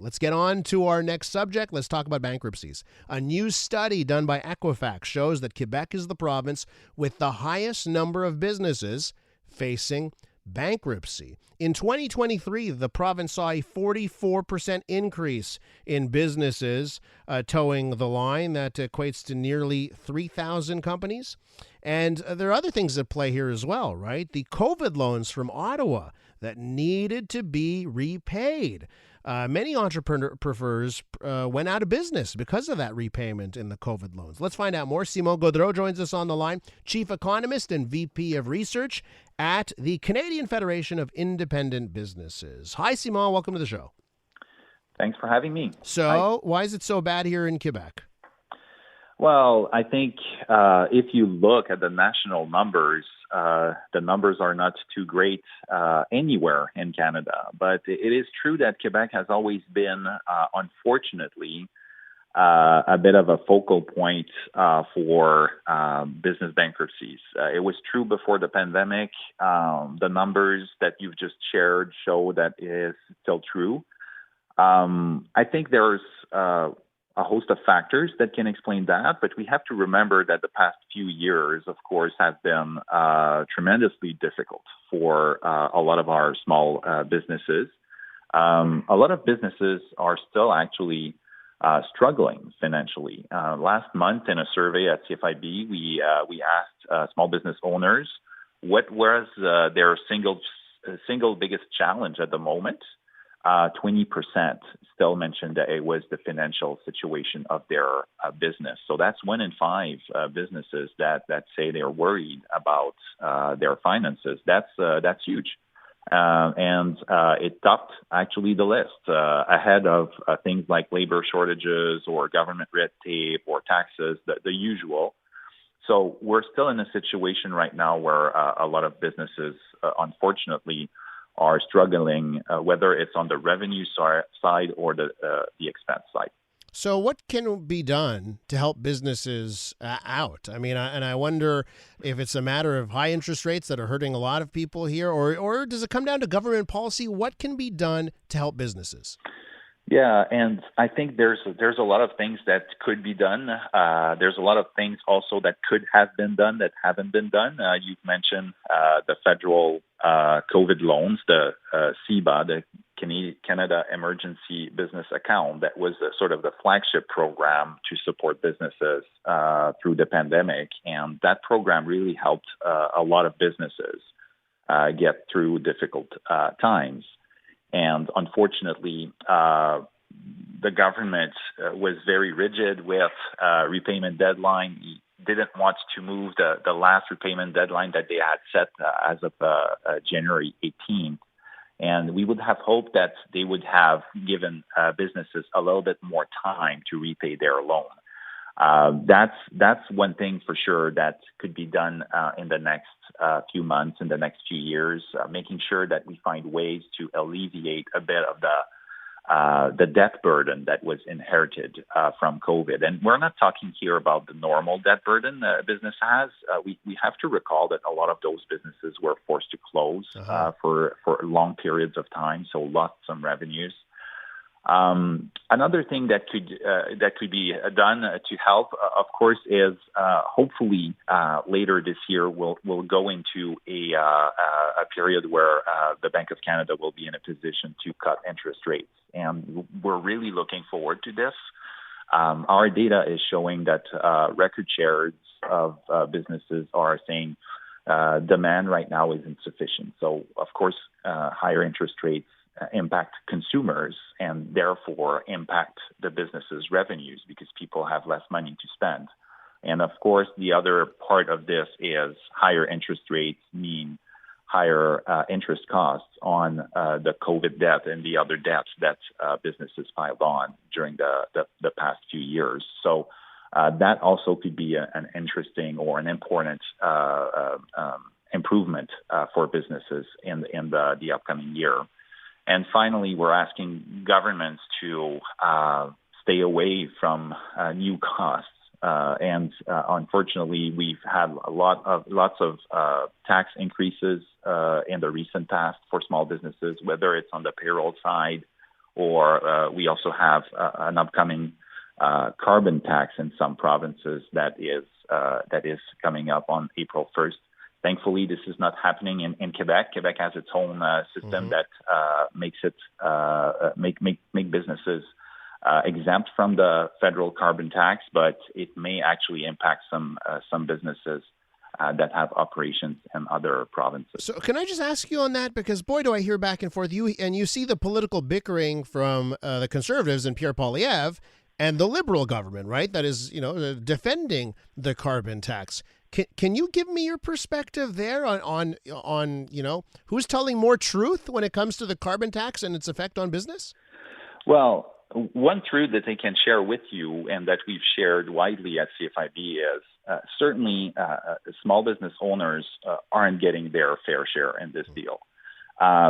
Let's get on to our next subject. Let's talk about bankruptcies. A new study done by Equifax shows that Quebec is the province with the highest number of businesses facing bankruptcy. In 2023, the province saw a 44% increase in businesses towing the line. That equates to nearly 3,000 companies. And there are other things at play here as well, right? The COVID loans from Ottawa that needed to be repaid. Many entrepreneurs went out of business because of that repayment in the COVID loans. Let's find out more. Simon Gaudreault joins us on the line, Chief Economist and VP of Research at the Canadian Federation of Independent Businesses. Hi, Simon. Welcome to the show. Thanks for having me. So, Why is it so bad here in Quebec? Well, I think if you look at the national numbers, the numbers are not too great anywhere in Canada. But it is true that Quebec has always been, unfortunately, a bit of a focal point for business bankruptcies. It was true before the pandemic. The numbers that you've just shared show that it is still true. I think there's a host of factors that can explain that, but we have to remember that the past few years, of course, have been tremendously difficult for a lot of our small businesses. A lot of businesses are still actually struggling financially. Last month in a survey at CFIB, we asked small business owners what was their single biggest challenge at the moment. 20% still mentioned that it was the financial situation of their business. So that's 1 in 5 businesses that say they're worried about their finances. That's huge. And it topped actually the list ahead of things like labor shortages or government red tape or taxes, the usual. So we're still in a situation right now where a lot of businesses, unfortunately, are struggling, whether it's on the revenue side or the expense side. So what can be done to help businesses out? I mean, I wonder if it's a matter of high interest rates that are hurting a lot of people here, or does it come down to government policy? What can be done to help businesses? Yeah, and I think there's a lot of things that could be done. There's a lot of things also that could have been done that haven't been done. You've mentioned the federal COVID loans, the CBA, the Canada Emergency Business Account. That was sort of the flagship program to support businesses through the pandemic. And that program really helped a lot of businesses get through difficult times. And unfortunately, the government was very rigid with repayment deadline. He didn't want to move the last repayment deadline that they had set as of January 18th. And we would have hoped that they would have given businesses a little bit more time to repay their loan. That's one thing for sure that could be done in the next few months, in the next few years, making sure that we find ways to alleviate a bit of the debt burden that was inherited from COVID. And we're not talking here about the normal debt burden a business has. We have to recall that a lot of those businesses were forced to close for long periods of time, so lost some revenues. Another thing that could be done to help, of course, is hopefully later this year we'll go into a period where the Bank of Canada will be in a position to cut interest rates, and we're really looking forward to this. Our data is showing that record shares of businesses are saying demand right now is insufficient. So, of course, higher interest rates impact consumers and therefore impact the business's revenues because people have less money to spend. And of course, the other part of this is higher interest rates mean higher interest costs on the COVID debt and the other debts that businesses piled on during the past few years. So that also could be an interesting or an important improvement for businesses in the upcoming year. And finally, we're asking governments to stay away from new costs. And unfortunately, we've had lots of tax increases in the recent past for small businesses, whether it's on the payroll side or we also have an upcoming carbon tax in some provinces that is coming up on April 1st. Thankfully, this is not happening in Quebec. Quebec has its own system that makes it make businesses exempt from the federal carbon tax, but it may actually impact some businesses that have operations in other provinces. So can I just ask you on that? Because boy, do I hear back and forth. You see the political bickering from the Conservatives and Pierre Poilievre and the Liberal government, right? That is, defending the carbon tax. Can you give me your perspective there on who's telling more truth when it comes to the carbon tax and its effect on business? Well, one truth that I can share with you and that we've shared widely at CFIB is certainly small business owners aren't getting their fair share in this deal.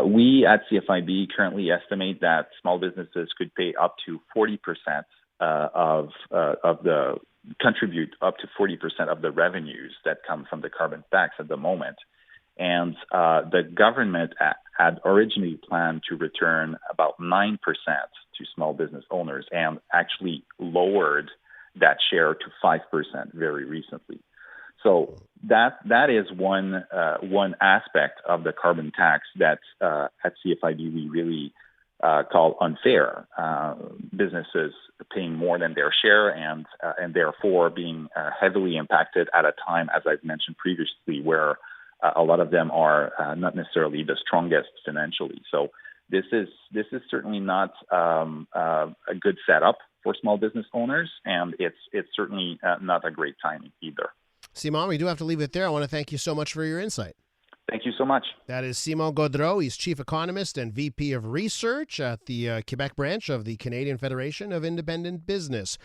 We at CFIB currently estimate that small businesses could pay up to 40% contribute up to 40% of the revenues that come from the carbon tax at the moment. And the government had originally planned to return about 9% to small business owners and actually lowered that share to 5% very recently. So that is one aspect of the carbon tax that at CFIB we really call unfair. Businesses paying more than their share and therefore being heavily impacted at a time, as I've mentioned previously, where a lot of them are not necessarily the strongest financially. So this is certainly not a good setup for small business owners, and it's certainly not a great timing either. Simon, we do have to leave it there. I want to thank you so much for your insight. Thank you so much. That is Simon Gaudreault. He's Chief Economist and VP of Research at the Quebec branch of the Canadian Federation of Independent Business.